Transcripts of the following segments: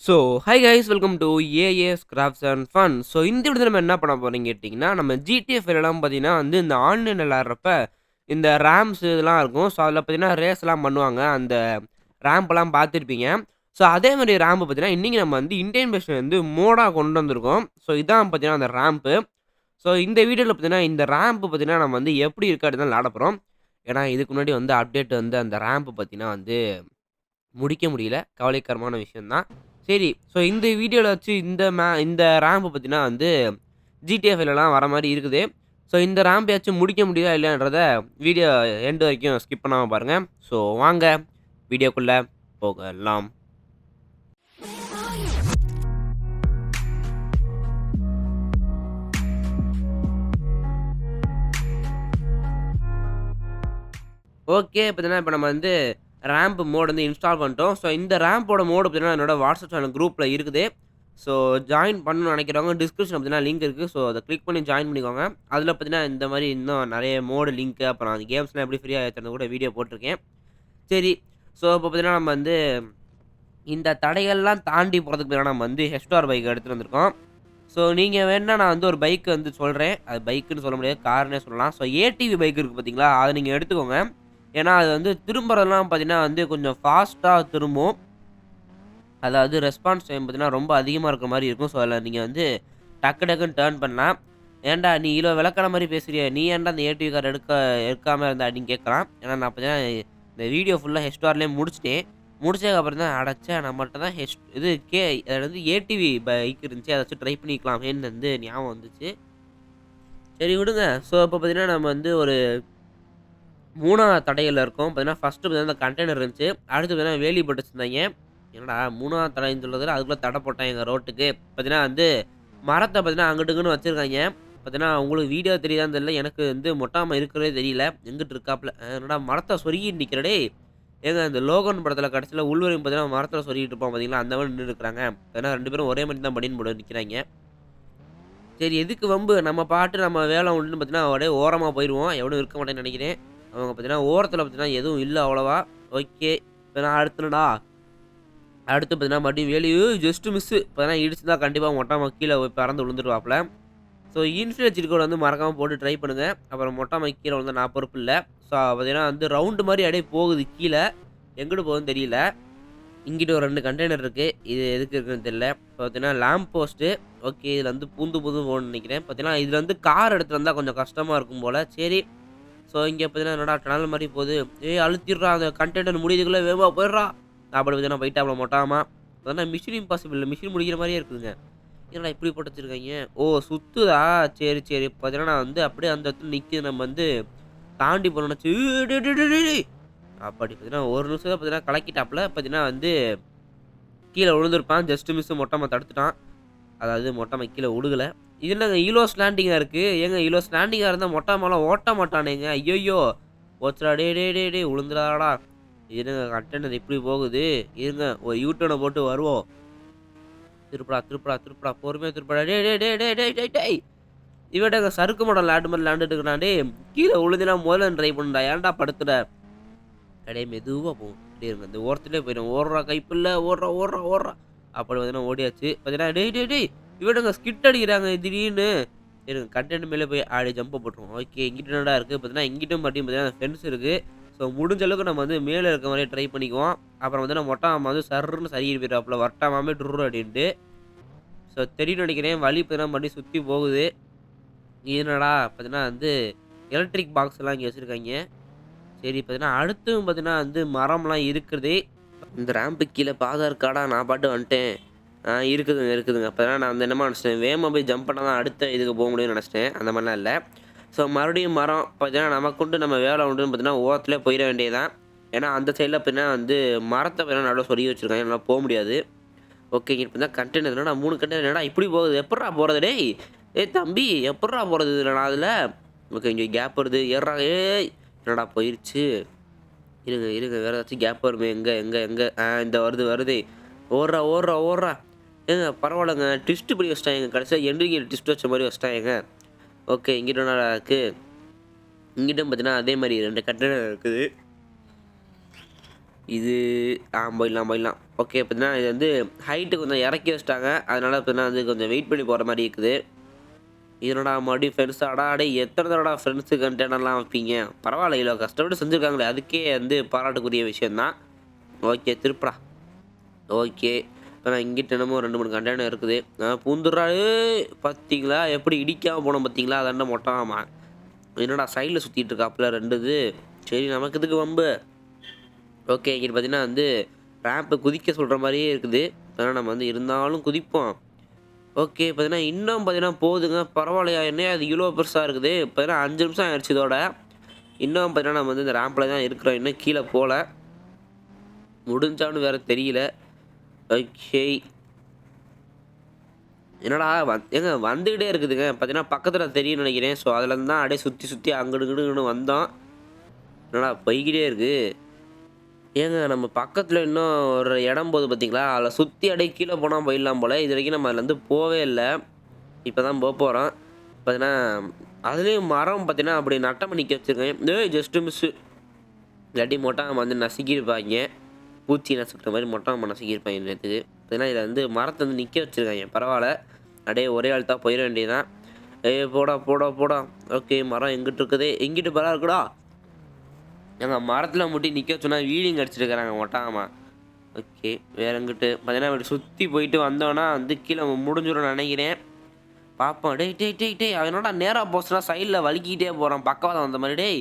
So, hi guys welcome to AAS crafts and fun. So, இந்த வீடியோல நம்ம என்ன பண்ண போறோம்னு கேட்டிங்கன்னா, நம்ம ஜிடிஎஃப் எல்லாம் பார்த்தீங்கன்னா வந்து இந்த ஆன்லைன்ல விளையாடுறப்ப, இந்த ரேம்ஸ் இதெல்லாம் இருக்கும். ஸோ, அதில பார்த்தீங்கன்னா ரேஸ்லாம் பண்ணுவாங்க. அந்த ரேம்ப்லாம் பார்த்துருப்பீங்க. ஸோ, அதே மாரி ரேம்ப் பார்த்தீங்கன்னா, இன்னைக்கு நம்ம வந்து இந்தியன் வெர்ஷன் வந்து மோடா கொண்டு வந்திருக்கோம். ஸோ, இதான் பார்த்தீங்கன்னா அந்த ரேம்ப்பு. ஸோ, இந்த வீடியோல பார்த்தீங்கன்னா, இந்த ரேம்ப் பார்த்தீங்கன்னா, நம்ம வந்து எப்படி இருக்கு அப்படின்னு தான் விளையாட போறோம். ஏன்னா, இதுக்கு முன்னாடி வந்து அப்டேட் வந்து அந்த ரேம்ப் பார்த்தீங்கன்னா வந்து முடிக்க முடியல. கவலைக்கிடமான விஷயம் தான். சரி, ஸோ இந்த வீடியோல வச்சு இந்த ரேம்ப் பார்த்தீங்கன்னா வந்து ஜிடிஎஃப்லலாம் வர மாரி இருக்குது. ஸோ இந்த ரேம்பயாச்சும் முடிக்க முடியுதா இல்லையான்றத வீடியோ எண்ட் வரைக்கும் ஸ்கிப் பண்ணாம பாருங்க. ஸோ வாங்க வீடியோக்குள்ள போகலாம். ஓகே. பார்த்தீங்கன்னா, இப்ப நம்ம வந்து ரேம்ப் மோட் வந்து இன்ஸ்டால் பண்ணிட்டோம். ஸோ, இந்த ரேம்போட மோடு பார்த்தீங்கன்னா, என்னோட வாட்ஸ்அப் சேனல் குரூப்ல இருக்குது. ஸோ, ஜாயின் பண்ணணும்னு நினைக்கிறவங்க டிஸ்கிரிப்ஷன்ல பார்த்தீங்கன்னா லிங்க் இருக்கு. ஸோ, அத கிளிக் பண்ணி ஜாயின் பண்ணிக்கோங்க. அதில பார்த்தீங்கன்னா, இந்த மாரி இன்னும் நெறைய மோடு லிங்க் அப்புறம் அந்த கேம்ஸ்லாம் எப்படி ஃப்ரீயா ஏத்துறதுன்னு கூட வீடியோ போட்டுருக்கேன். சரி. ஸோ, இப்போ பார்த்தீங்கன்னா, நம்ம வந்து இந்த தடைகள்லாம் தாண்டி போறதுக்கு பதிலா நம்ம வந்து ஹெச்டார் பைக் எடுத்துட்டு வந்திருக்கோம். ஸோ, நீங்க வேணுனா நான் வந்து ஒரு பைக் வந்து சொல்றேன். அது பைக்குன்னு சொல்ல முடியாது. கார்ன்னே சொல்லலாம். ஸோ, ஏடிவி பைக் இருக்கு பார்த்தீங்களா? அத நீங்க எடுத்துக்கோங்க. ஏன்னா, அது வந்து திரும்புறதெல்லாம் பார்த்தீங்கன்னா வந்து கொஞ்சம் ஃபாஸ்ட்டா திரும்பும். அதாவது ரெஸ்பான்ஸ் டைம் பார்த்தீங்கன்னா, ரொம்ப அதிகமா இருக்கிற மாரி இருக்கும். ஸோ, அதில நீங்க வந்து டக்கு டக்குன்னு டர்ன் பண்ணலாம். "ஏன்டா நீ இவ்வளோ விளக்குன மாரி பேசுறியே! நீ ஏன்டா அந்த ஏடிவி கார் எடுக்காம இருந்த?" அப்படின்னு கேட்கலாம். ஏன்னா, நான் பார்த்தீங்கன்னா இந்த வீடியோ ஃபுல்லா ஹெச்டார்லயே முடிச்சுட்டேன். முடிச்சதுக்கப்புறம் தான் அடச்சே! நம்மள்ட்ட தான் இது அதாவது ஏடிவி பைக் இருந்துச்சு. அத வச்சு ட்ரை பண்ணிக்கலாமேன்னு வந்து ஞாபகம் வந்துச்சு. சரி விடுங்க. ஸோ, இப்போ பார்த்தீங்கன்னா, நம்ம வந்து ஒரு 3வது தடைகள்ல இருக்கோம். பார்த்தீங்கன்னா, ஃபர்ஸ்ட்டு பார்த்தீங்கன்னா, இந்த கண்டெய்னர் இருந்துச்சு. அடுத்து பார்த்தீங்கன்னா, வேலி போட்டு வச்சிருந்தாய்ங்க. என்னடா 3வது தடைன்னு சொல்றதுல அதுக்குள்ள தடை போட்டாய்ங்க ரோட்டுக்கு. பார்த்தீங்கன்னா வந்து, மரத்த பார்த்தீங்கன்னா, அங்கிட்டு இங்கிட்டுன்னு வச்சிருக்காய்ங்க. பார்த்தீங்கன்னா, உங்களுக்கு வீடியோ தெரியுதான்னு தெரியல. எனக்கு வந்து மொட்டாம இருக்கிறதே தெரியல. எங்கிட்டு இருக்காப்புல. என்னடா மரத்த சொருகிட்டு நிக்கிற டேய்! ஏங்க இந்த லோகன் படத்துல கடைசில உள்வரையும் பார்த்தீங்கன்னா, மரத்துல சொருகிட்டு இருப்பான் பார்த்தீங்களா? அந்த மாரி நின்னுருக்காங்க. ஏன்னா 2 பேரும் ஒரே மாரி தான் பனியன் போட்டு நிக்கிறாய்ங்க. சரி எதுக்கு வம்பு? நம்ம பாட்டு நம்ம வேலை உண்டுன்னு பார்த்தீங்கன்னா, அப்படியே ஓரமா போயிருவோம். எவனும் இருக்க மாட்டேன்னு நெனைக்கிறேன். அவங்க பார்த்தீங்கன்னா, ஓரத்தில பார்த்தீங்கன்னா, எதுவும் இல்ல அவ்வளவா. ஓகே. இப்ப நான் அடுத்துனடா. அடுத்து பார்த்தீங்கன்னா, மறுபடியும் வேலையு ஜஸ்ட் மிஸ்ஸு. பார்த்தீங்கன்னா, இடிச்சிருந்தா கண்டிப்பா மொட்டை கீழ பறந்து விழுந்துருவாப்புல. ஸோ, இன்ஃபினிட் சீட் கோட் வந்து மறக்காம போட்டு ட்ரை பண்ணுங்க. அப்புறம் மொட்டை கீழ விழுந்தா நான் பொறுப்பு இல்ல. ஸோ, பார்த்தீங்கன்னா வந்து ரவுண்டு மாரி அப்படியே போகுது கீழ. எங்கிட்டு போகுதுன்னு தெரியல. இங்கிட்டு ஒரு 2 கண்டெய்னர் இருக்கு. இது எதுக்கு இருக்குன்னு தெரியல. பார்த்தீங்கன்னா, லேம்ப் போஸ்ட்டு. ஓகே. இதுல வந்து பூந்து பூந்து போகும்னு நெனைக்கிறேன். பார்த்தீங்கன்னா, இதுல வந்து கார் எடுத்துட்டு வந்தா கொஞ்சம் கஷ்டமா இருக்கும் போல. சரி. ஸோ, இங்க பார்த்தீங்கன்னா, என்னடா டனல் மாரி போகுது. "ஏய் அழுத்திட்றா அந்த கண்டெய்னர் முடியதுக்குள்ள வேகமா போயிட்றா!" அப்படி பார்த்தீங்கன்னா, போயிட்டாப்புல மொட்டாமா. பார்த்தீங்கன்னா, மிஷன் இம்பாசிபிள் மிஷின் முடிக்கிற மாரியே இருக்குதுங்க. என்னடா இப்படி போட்டு வச்சிருக்காய்ங்க? ஓ! சுத்துதா? சரி, சரி. பார்த்தீங்கன்னா, நான் வந்து அப்படியே அந்த இடத்துல நிக்குது. நம்ம வந்து தாண்டி போறோம்னு நெனச்சு டேய் டேய் டேய் டேய் டேய் அப்படி பார்த்தீங்கன்னா, ஒரு நிமிஷத்துல பார்த்தீங்கன்னா கலக்கிட்டாப்புல. பார்த்தீங்கன்னா வந்து கீழ விழுந்திருப்பான். Just miss மொட்டம்மா தடுத்துட்டான். அதாவது மொட்டம்மா கீழ விழுகல. இது என்னங்க ஈலோஸ் லேண்டிங்கா இருக்கு. ஏங்க ஈலோஸ் லேண்டிங்கா இருந்தா மொட்டம்மாலாம் ஓட்ட மாட்டானேங்க. ஐய்யய்யோ! போச்சுடா டேய் டேய் டேய் டேய் விழுந்துறாதடா. இருங்க கண்டெய்னர் இப்படி போகுது. இருங்க ஒரு யூ டர்ன போட்டு வருவோம். திருப்புடா, திருப்புடா, திருப்புடா. பொறுமையா திருப்புடா. டேய் டேய் டேய் டேய் டேய் டேய் டேய். இவன் என்னங்க சறுக்கு மரம் லேண்ட் மாரி லேண்டுட்டு இருக்கிறான். டேய் கீழ விழுந்தினா முதல்ல ட்ரை பண்ணுடா. ஏன்டா படுத்துற? அப்படியே மெதுவா போகும். அப்படியே இருங்க. இந்த ஓரத்திலே போயிடும். ஓடுறா கைப்புள்ள ஓடுறா, ஓடுறா, ஓடுறா. அப்படி பார்த்தீங்கன்னா ஓடியாச்சு. பார்த்தீங்கன்னா, டேய் டேய் டேய் இவனுங்க ஸ்கிட் அடிக்கிறாங்க திடீர்னு. இருங்க கண்டென்ட் மேலே போய் அப்படியே ஜம்ப் போட்டுருவோம். ஓகே. இங்கிட்டு என்னடா இருக்கு? பார்த்தீங்கன்னா, இங்கிட்டும் மறுபடியும் பார்த்தீங்கன்னா ஃபென்ஸ் இருக்கு. ஸோ, முடிஞ்ச அளவுக்கு நம்ம வந்து மேலே இருக்க மாரியே ட்ரை பண்ணிக்குவோம். அப்புறம் வந்து நம்ம மொட்டை மாமா வந்து சர்ருன்னு சறுக்கிட்டு போயிடுவாப்புல. வரட்டா மாமே டுர்ரு அப்படின்ட்டு. ஸோ, தெரியும்னு நெனைக்கிறேன். வழி பார்த்தீங்கன்னா மறுபடியும் சுத்தி போகுது. இது என்னடா? பார்த்தீங்கன்னா வந்து எலக்ட்ரிக் பாக்ஸ்லாம் இங்க வச்சிருக்காய்ங்க. சரி பார்த்தீங்கன்னா, அடுத்தும் பார்த்தீங்கன்னா வந்து மரம்லாம் இருக்குது. இந்த ரேம்புக்கு கீழ ஆதார் கார்டா நான் பாட்டு வந்துட்டேன். இருக்குதுங்க, இருக்குதுங்க. அப்பதான் நான் வந்து என்னமோ நெனச்சுட்டேன், வேகமா போய் ஜம்ப் பண்ணா தான் அடுத்த இதுக்கு போ முடியும்னு நெனச்சுட்டேன். அந்த மாரிலாம் இல்ல. ஸோ மறுபடியும் மரம் பார்த்தீங்கன்னா, நமக்குண்டு நம்ம வேலை உண்டுன்னு பார்த்தீங்கன்னா, ஓரத்திலே போயிற வேண்டியது தான். ஏன்னா, அந்த சைட்ல பார்த்தீங்கன்னா வந்து மரத்த பார்த்தீங்கன்னா நடுவுல சொருகி வச்சிருக்காங்க. என்னால போ முடியாது. ஓகே. இங்க பார்த்தீங்கன்னா கண்டெய்னர் என்னடா 3 கண்டெய்னர் என்னடா இப்படி போகுது? எப்புட்றா போறது டேய்? ஏய் தம்பி எப்புட்றா போறது இதுல நான் அதுல? ஓகே. இங்க கேப் வருது. ஏர்றா ஏய்! என்னடா போயிருச்சு. இருங்க, இருங்க. வேற ஏதாச்சும் கேப் வருமே. எங்க, எங்க, எங்க? இந்த வருது, வருதே. ஓட்றா, ஓட்றா, ஓட்றா. ஏங்க பரவால்லங்க. ட்விஸ்ட் பண்ணி வச்சுட்டாய்ங்க. கடைசியா எண்டிங் கேட் ட்விஸ்ட் வச்ச மாரி வச்சுட்டாய்ங்க. ஓகே. இங்கிட்டு என்னடா இருக்கு? இங்கிட்டும் பார்த்தீங்கன்னா, அதே மாரி 2 கட்டடம் இருக்குது. இது போயிடலாம், போயிடலாம். ஓகே. பார்த்தீங்கன்னா, இது வந்து ஹைட்டு கொஞ்சம் இறக்கி வச்சுட்டாங்க. அதனால பார்த்தீங்கன்னா வந்து கொஞ்சம் வெயிட் பண்ணி போற மாரி இருக்குது. இது என்னடா மறுபடியும் ஃப்ரெண்ட்ஸாடா? டேய் எத்தன தடவடா ஃப்ரெண்ட்ஸு கன்டென்ட்லாம் வைப்பீங்க? பரவால்ல இவ்வளோ கஷ்டப்பட்டு செஞ்சுருக்காங்களே! அதுக்கே வந்து பாராட்டுக்குரிய விஷயம் தான். ஓகே. திருப்புடா. ஓகே. இப்ப நான் இங்கிட்டு என்னமோ 2, 3 கன்டெய்னர் இருக்குது. பூந்துர்றா ஏய்! பாத்தீங்களா? எப்படி இடிக்காம போனோம் பாத்தீங்களா? அதான்டா மொட்ட மாமா. என்னடா சைடுல சுத்திட்டு இருக்காப்புல 2 இது. சரி நமக்கு எதுக்கு வம்பு? ஓகே. இங்கிட்டு பாத்தீங்கன்னா வந்து ரேம்ப் குதிக்க சொல்ற மாரியே இருக்குது. ஆனா நம்ம வந்து இருந்தாலும் குதிப்போம். ஓகே. பாத்தீங்கன்னா, இன்னும் பாத்தீங்கன்னா போதுங்க. பரவால்லையா? என்னய்யா இது இவ்ளோ பெருசா இருக்குது? பாத்தீங்கன்னா 5 நிமிஷம் ஆயிடுச்சு இதோட. இன்னும் பாத்தீங்கன்னா நம்ம வந்து இந்த ரேம்ப்ல தான் இருக்கிறோம். இன்னும் கீழ போல. முடிஞ்சான்னு வேற தெரியல. ஓகே. என்னடா ஏங்க வந்துகிட்டே இருக்குதுங்க. பார்த்தீங்கன்னா, பக்கத்தில தெரியும்னு நெனைக்கிறேன். ஸோ, அதுலருந்து தான் அப்படியே சுத்தி, சுத்தி அங்கிட்டு, இங்கிட்டுன்னு வந்தோம். என்னடா போய்க்கிட்டே இருக்கு. ஏங்க நம்ம பக்கத்தில இன்னும் ஒரு இடம் போது பார்த்தீங்களா? அதில சுத்தி அப்படியே கீழ போனா போயிடலாம் போல. இதுவரைக்கும் நம்ம அதுலருந்து போவே இல்ல. இப்ப தான் போப்போறோம். பார்த்தீங்கன்னா, அதுலயும் மரம் பார்த்தீங்கன்னா, அப்படி நட்டமா நிக்க வச்சிருக்காங்க. ஏய் ஜஸ்ட் மிஸ்ஸு. இல்லாட்டி மொட்டை வந்து நசுக்கியிருப்பாய்ங்க. பூச்சி நசுக்குற மாரி மொட்டை மாமா நசுக்கியிருப்பாய்ங்க நேத்துக்கு. பார்த்தீங்கன்னா, இதில வந்து மரத்த வந்து நிக்க வச்சிருக்காய்ங்க. பரவால்ல. அப்படியே ஒரே அழுத்தா போயிற வேண்டியது தான். ஏய் போடா, போடா, போடா. ஓகே மரம் எங்கிட்டு இருக்குது? எங்கிட்டு பலா இருக்குடா? ஏங்க மரத்தில முட்டி நிக்க வச்சோன்னா வீலிங் அடிச்சிருக்காங்க மொட்டாமா. ஓகே. வேற எங்கிட்டு? பார்த்தீங்கன்னா, இப்படி சுத்தி போயிட்டு வந்தோம்னா வந்து கீழ முடிஞ்சிரும்னு நெனைக்கிறேன். பார்ப்போம். டேய், டேய், டேய், டேய் அவன் என்னடா நேரா போச்சுனா சைடுல வழுக்கிட்டே போறான். பக்கவாதம் வந்த மாரி. டேய்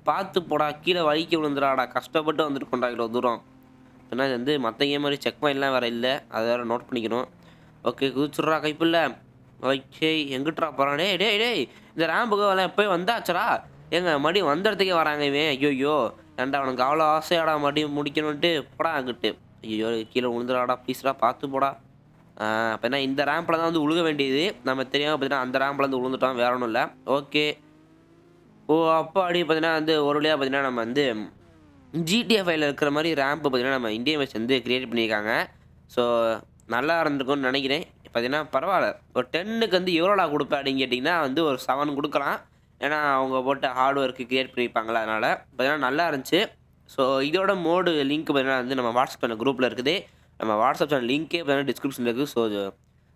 பார்த்து போடா. கீழ வழுக்கி விழுந்துறாடா. கஷ்டப்பட்டு வந்துருக்கோம்டா இவ்வளோ தூரம். ஏன்னா இது வந்து மத்த கேம் மாரி செக் பாயிண்ட்லாம் வேற இல்ல. அத வேற நோட் பண்ணிக்கணும். ஓகே குதிச்சுட்றா கைப்புள்ள. ஓகே எங்கிட்றா போறான்? டேய், டேய், டேய் இந்த ரேம்புக்கு எப்பயும் வந்தாச்சுடா. ஏங்க மறுபடியும் வந்த இடத்துக்கே வராங்க இவன். ஐய்யய்யோ! ஏன்டா அவனுக்கு அவ்வளோ ஆசையாடா மறுபடியும் முடிக்கணுன்ட்டு போடா அங்கிட்டு. ஐய்யய்யோ! கீழ விழுந்துறாடா ப்ளீஸ்டா பார்த்து போடா. அப்பன்னா இந்த ரேம்ப்ல தான் வந்து உழுக வேண்டியது. நம்ம தெரியாம பார்த்தீங்கன்னா அந்த ரேம்ப்ல இருந்து விழுந்துட்டோம். வேற ஒண்ணும் இல்ல. ஓகே. ஓ! அப்பாடி பார்த்தீங்கன்னா வந்து ஒரு வழியா பார்த்தீங்கன்னா நம்ம வந்து GTA 5ல இருக்கிற மாரி ரேம்ப் பார்த்தீங்கன்னா, நம்ம இந்தியன் மெஷ் வந்து கிரியேட் பண்ணியிருக்காங்க. ஸோ நல்லா இருந்திருக்கும்னு நெனைக்கிறேன். பார்த்தீங்கன்னா பரவால்ல. ஒரு 10க்கு வந்து எவ்வளோடா குடுப்ப அப்படின்னு கேட்டீங்கன்னா, வந்து ஒரு 7 குடுக்கலாம். ஏன்னா, அவங்க போட்ட ஹார்ட் ஒர்க் கிரியேட் பண்ணியிருப்பாங்கல்ல அதனால. பார்த்தீங்கன்னா நல்லா இருந்துச்சு. ஸோ இதோட மோடு லிங்க் பார்த்தீங்கன்னா வந்து நம்ம வாட்ஸ்அப் சேனல் குரூப்ல இருக்குது. நம்ம வாட்ஸ்அப் சேனல் லிங்க்கே பார்த்தீங்கன்னா டிஸ்கிரிப்ஷன்ல இருக்குது. ஸோ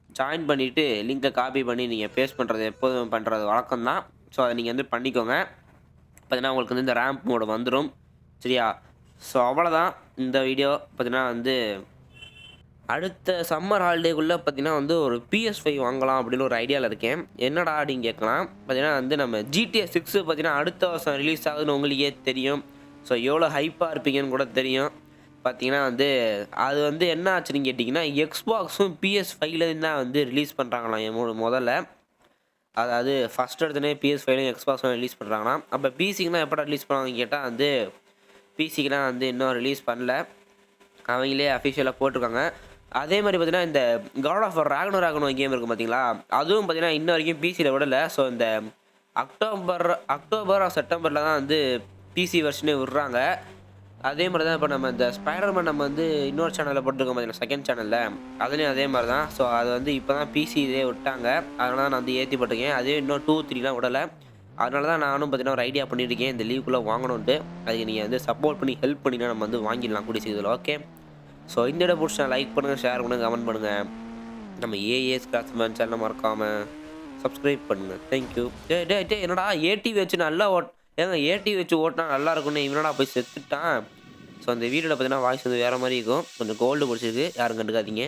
ஜாயின் பண்ணிட்டு லிங்க காப்பி பண்ணி நீங்க பேஸ்ட் பண்றது எப்போதும் பண்றது வழக்கம் தான். ஸோ அத நீங்க வந்து பண்ணிக்கோங்க. பார்த்தீங்கன்னா, உங்களுக்கு வந்து இந்த ரேம்ப் மோடு வந்துரும். சரியா? ஸோ அவ்வளோதான். இந்த வீடியோ பார்த்தீங்கன்னா வந்து அடுத்த சம்மர் ஹாலிடேக்குள்ள பார்த்தீங்கன்னா வந்து ஒரு PS5 வாங்கலாம் அப்படின்னு ஒரு ஐடியால இருக்கேன். என்னடா அப்படின்னு கேட்கலாம். பார்த்தீங்கன்னா வந்து நம்ம GTA 6 பார்த்தீங்கன்னா அடுத்த வருஷம் ரிலீஸ் ஆகுதுன்னு உங்களுக்கே தெரியும். ஸோ எவ்வளோ ஹைப்பா இருப்பீங்கன்னு கூட தெரியும். பார்த்தீங்கன்னா வந்து அது வந்து என்ன ஆச்சுன்னு கேட்டிங்கன்னா, Xboxம் PS5லேருந்து தான் வந்து ரிலீஸ் பண்ணுறாங்களாம் முதல்ல. அதாவது ஃபர்ஸ்ட் எடுத்தோனே PS5லையும் Xboxலையும் ரிலீஸ் பண்ணுறாங்களாம். அப்போ பிசிக்குலாம் எப்படா ரிலீஸ் பண்ணுவாங்கன்னு கேட்டா வந்து பிசிக்குலாம் வந்து இன்னும் ரிலீஸ் பண்ணல. அவங்களே அஃபிஷியலா போட்டுருக்காங்க. அதே மாரி பார்த்தீங்கன்னா, இந்த காட் ஆஃப் வார் ராக்னராக்னு ஒரு கேம் இருக்கும் பார்த்தீங்களா? அதுவும் பார்த்தீங்கன்னா, இன்ன வரைக்கும் பிசில விடல. ஸோ இந்த அக்டோபர் ஆர் செப்டம்பர்ல தான் வந்து பிசி வெர்ஷனே விடுறாங்க. அதே மாரி தான் இப்ப நம்ம இந்த ஸ்பைடர்மேன் நம்ம வந்து இன்னொரு சேனல்ல போட்டுருக்கோம் பார்த்தீங்களா? செகண்ட் சேனல்ல. அதுலயும் அதே மாரி தான். ஸோ அது வந்து இப்ப தான் பிசி இதே விட்டாங்க. அதனால தான் நான் வந்து ஏத்தி போட்டுருக்கேன். அதே இன்னும் 2, 3லாம் விடல. அதனால தான் நானும் பார்த்தீங்கன்னா, ஒரு ஐடியா பண்ணியிருக்கேன். இந்த லீவுக்குள்ள வாங்கணுன்ட்டு. அதுக்கு நீங்க வந்து சப்போர்ட் பண்ணி, ஹெல்ப் பண்ணீங்கன்னா நம்ம வந்து வாங்கிடலாம் கூடிய சீக்கிரத்துல. ஓகே. ஸோ இந்த வீடியோ புடிச்சா லைக் பண்ணுங்க, ஷேர் பண்ணுங்க, கமெண்ட் பண்ணுங்க. நம்ம ஏஏஎஸ் கிராஃப்ட்ஸ்மேன் சேனலை மறக்காம சப்ஸ்கிரைப் பண்ணுங்க. Thank you. டேய் டேய் டேய் என்னடா ஏடி வச்சு நல்லா ஏங்க ஏடி வச்சு ஓட்டினா நல்லா இருக்கும்னு இவனடா போய் செத்துட்டான். ஸோ அந்த வீடியோவில் பார்த்தீங்கன்னா வாய்ஸ் வந்து வேறு மாரி இருக்கும். கொஞ்சம் கோல்டு பிடிச்சிருக்கு. யாரும் கண்டுக்காதீங்க.